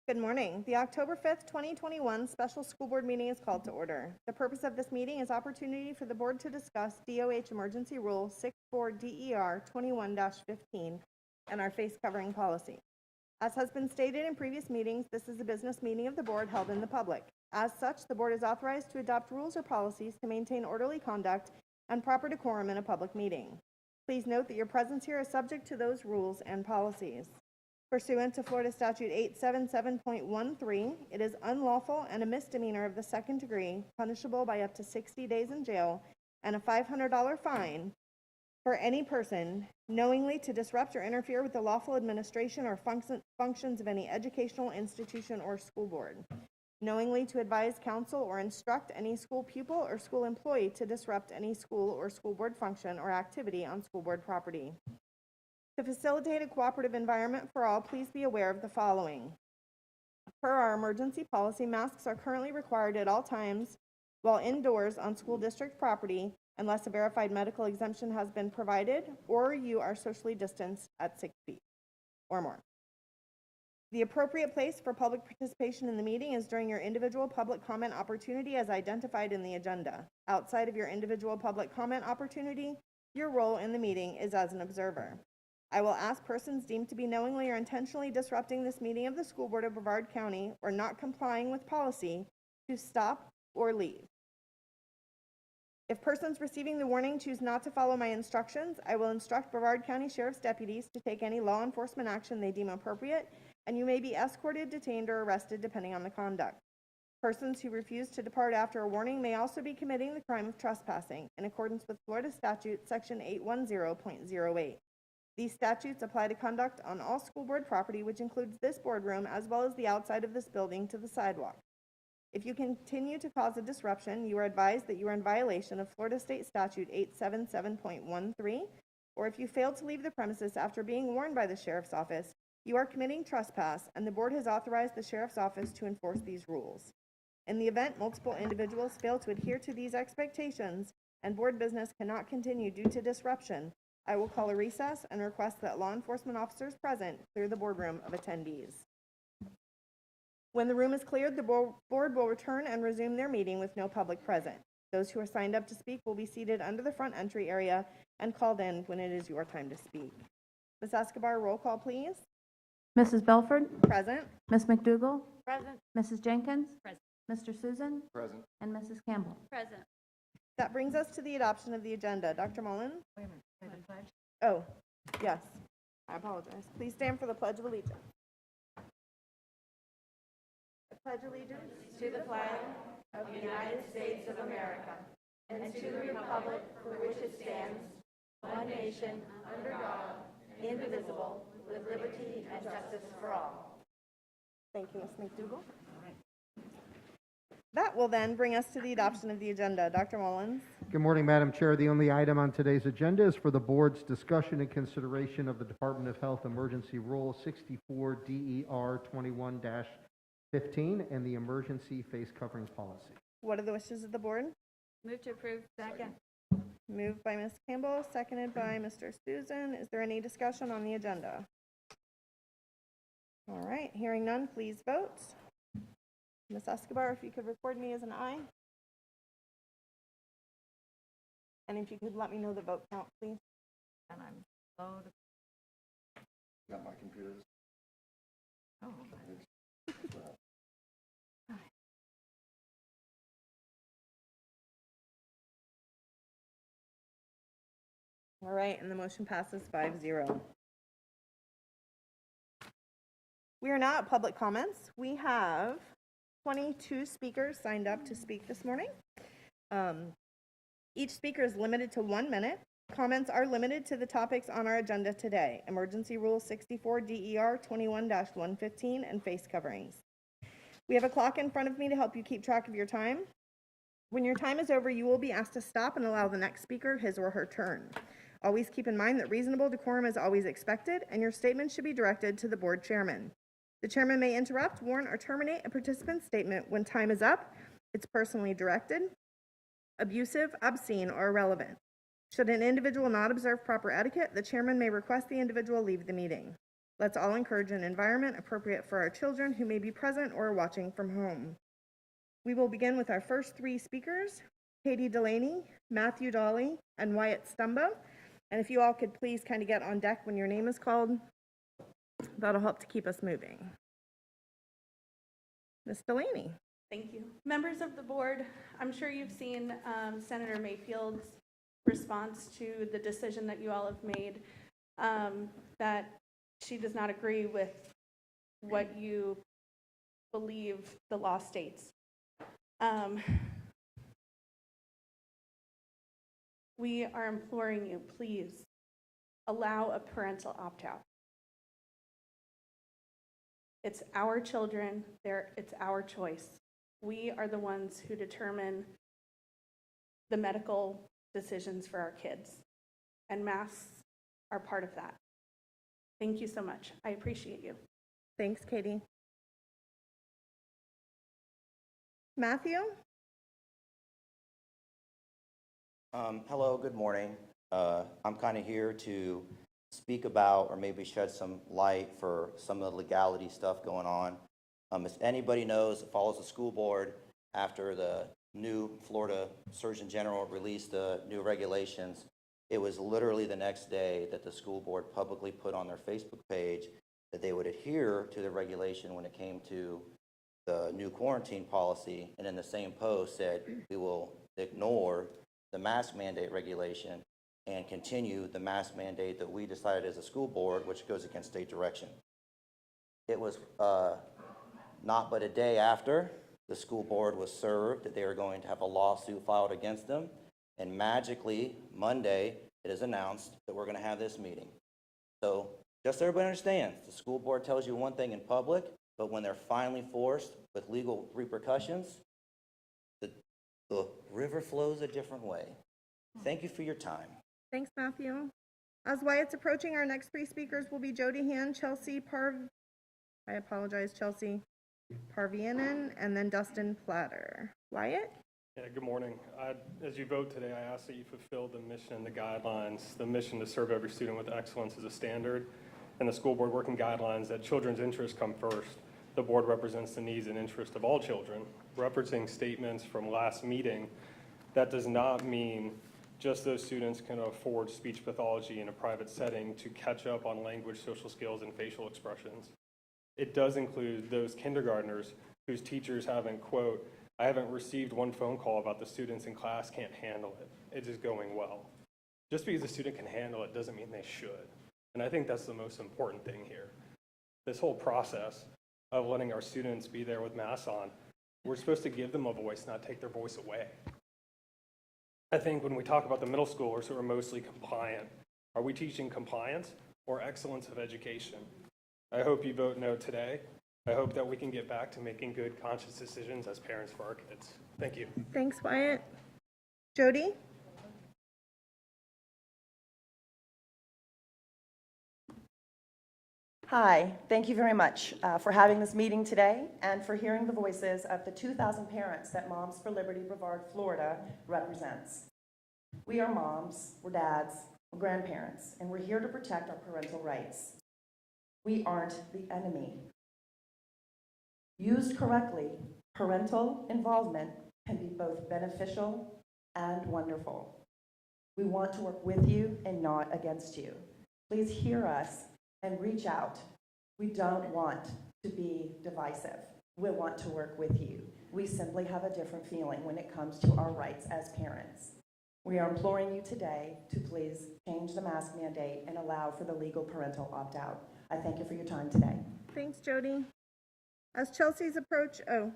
Good morning. The October 5th, 2021 special school board meeting is called to order. The purpose of this meeting is opportunity for the board to discuss DOH Emergency Rule 64DER 21-15 and our face covering policy. As has been stated in previous meetings, this is a business meeting of the board held in the public. As such, the board is authorized to adopt rules or policies to maintain orderly conduct and proper decorum in a public meeting. Please note that your presence here is subject to those rules and policies. Pursuant to Florida Statute 877.13, it is unlawful and a misdemeanor of the second degree, punishable by up to 60 days in jail and a $500 fine for any person knowingly to disrupt or interfere with the lawful administration or functions of any educational institution or school board, knowingly to advise, counsel, or instruct any school pupil or school employee to disrupt any school or school board function or activity on school board property. To facilitate a cooperative environment for all, please be aware of the following. Per our emergency policy, masks are currently required at all times while indoors on school district property unless a verified medical exemption has been provided or you are socially distanced at 6 feet or more. The appropriate place for public participation in the meeting is during your individual public comment opportunity as identified in the agenda. Outside of your individual public comment opportunity, your role in the meeting is as an observer. I will ask persons deemed to be knowingly or intentionally disrupting this meeting of the School Board of Brevard County or not complying with policy to stop or leave. If persons receiving the warning choose not to follow my instructions, I will instruct Brevard County Sheriff's deputies to take any law enforcement action they deem appropriate, and you may be escorted, detained, or arrested depending on the conduct. Persons who refuse to depart after a warning may also be committing the crime of trespassing in accordance with Florida Statute Section 810.08. These statutes apply to conduct on all school board property, which includes this boardroom as well as the outside of this building to the sidewalk. If you continue to cause a disruption, you are advised that you are in violation of Florida State Statute 877.13, or if you fail to leave the premises after being warned by the Sheriff's Office, you are committing trespass, and the board has authorized the Sheriff's Office to enforce these rules. In the event multiple individuals fail to adhere to these expectations and board business cannot continue due to disruption, I will call a recess and request that law enforcement officers present clear the boardroom of attendees. When the room is cleared, the board will return and resume their meeting with no public present. Those who are signed up to speak will be seated under the front entry area and called in when it is your time to speak. Ms. Escobar, roll call, please. Mrs. Belford? Present. Ms. McDougall? Present. Mrs. Jenkins? Present. Mr. Susan? Present. And Mrs. Campbell? Present. That brings us to the adoption of the agenda. Dr. Mullen? Wait a minute. Say the pledge. Oh, yes. I apologize. Please stand for the Pledge of Allegiance. I pledge allegiance To the flag of the United States of America and to the republic for which it stands, one nation, under God, indivisible, with liberty and justice for all. Thank you, Ms. McDougall. That will then bring us to the adoption of the agenda. Dr. Mullins. Good morning, Madam Chair. The only item on today's agenda is for the board's discussion and consideration of the Department of Health Emergency Rule 64 DER 21-15 and the emergency face covering policy. What are the wishes of the board? Move to approve. Second. Moved by Ms. Campbell, seconded by Mr. Susan. Is there any discussion on the agenda? All right, hearing none, please vote. Ms. Escobar, if you could record me as an aye. And if you could let me know the vote count, please. And I'm slow to. Got my computer. Oh. All right, and the motion passes 5-0. We are now at public comments. We have 22 speakers signed up to speak this morning. Each speaker is limited to 1 minute. Comments are limited to the topics on our agenda today: Emergency Rule 64 DER 21-115 and face coverings. We have a clock in front of me to help you keep track of your time. When your time is over, you will be asked to stop and allow the next speaker his or her turn. Always keep in mind that reasonable decorum is always expected, and your statement should be directed to the board chairman. The chairman may interrupt, warn, or terminate a participant's statement when time is up. It's personally directed, abusive, obscene, or irrelevant. Should an individual not observe proper etiquette, the chairman may request the individual leave the meeting. Let's all encourage an environment appropriate for our children who may be present or watching from home. We will begin with our first three speakers, Katie Delaney, Matthew Dolly, and Wyatt Stumbo. And if you all could please kind of get on deck when your name is called, that'll help to keep us moving. Ms. Delaney. Thank you. Members of the board, I'm sure you've seen Senator Mayfield's response to the decision that you all have made, that she does not agree with what you believe the law states. We are imploring you, please allow a parental opt-out. It's our children, it's our choice. We are the ones who determine the medical decisions for our kids, and masks are part of that. Thank you so much. I appreciate you. Thanks, Katie. Matthew? Hello, good morning. I'm kind of here to speak about or maybe shed some light for some of the legality stuff going on. If anybody knows that follows the school board, after the new Florida Surgeon General released the new regulations, it was literally the next day that the school board publicly put on their Facebook page that they would adhere to the regulation when it came to the new quarantine policy, and in the same post said, we will ignore the mask mandate regulation and continue the mask mandate that we decided as a school board, which goes against state direction. It was not but a day after the school board was served that they were going to have a lawsuit filed against them, and magically, Monday, it is announced that we're going to have this meeting. So just so everybody understands, the school board tells you one thing in public, but when they're finally forced with legal repercussions, the river flows a different way. Thank you for your time. Thanks, Matthew. As Wyatt's approaching, our next three speakers will be Jody Han, Chelsea Parvianen, and then Dustin Platter. Wyatt? Yeah, good morning. As you vote today, I ask that you fulfill the mission and the guidelines, the mission to serve every student with excellence as a standard, and the school board working guidelines that children's interests come first. The board represents the needs and interests of all children. Referencing statements from last meeting, that does not mean just those students can afford speech pathology in a private setting to catch up on language, social skills, and facial expressions. It does include those kindergartners whose teachers haven't, quote, I haven't received one phone call about the students in class can't handle it. It is going well. Just because a student can handle it doesn't mean they should. And I think that's the most important thing here. This whole process of letting our students be there with masks on, we're supposed to give them a voice, not take their voice away. I think when we talk about the middle schoolers who are mostly compliant, are we teaching compliance or excellence of education? I hope you vote no today. I hope that we can get back to making good, conscious decisions as parents for our kids. Thank you. Thanks, Wyatt. Jody? Hi, thank you very much for having this meeting today and for hearing the voices of the 2,000 parents that Moms for Liberty Brevard, Florida represents. We are moms, we're dads, we're grandparents, and we're here to protect our parental rights. We aren't the enemy. Used correctly, parental involvement can be both beneficial and wonderful. We want to work with you and not against you. Please hear us and reach out. We don't want to be divisive. We want to work with you. We simply have a different feeling when it comes to our rights as parents. We are imploring you today to please change the mask mandate and allow for the legal parental opt-out. I thank you for your time today. Thanks, Jody. As Chelsea's approach, go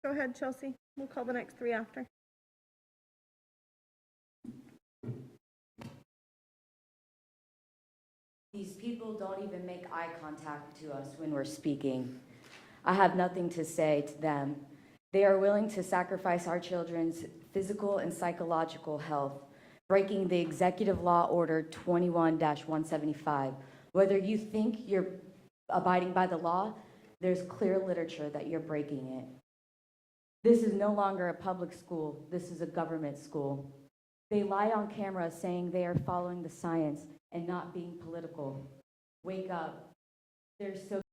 ahead, Chelsea. We'll call the next three after. These people don't even make eye contact to us when we're speaking. I have nothing to say to them. They are willing to sacrifice our children's physical and psychological health, breaking the Executive Law Order 21-175. Whether you think you're abiding by the law, there's clear literature that you're breaking it. This is no longer a public school. This is a government school. They lie on camera saying they are following the science and not being political. Wake up. They're so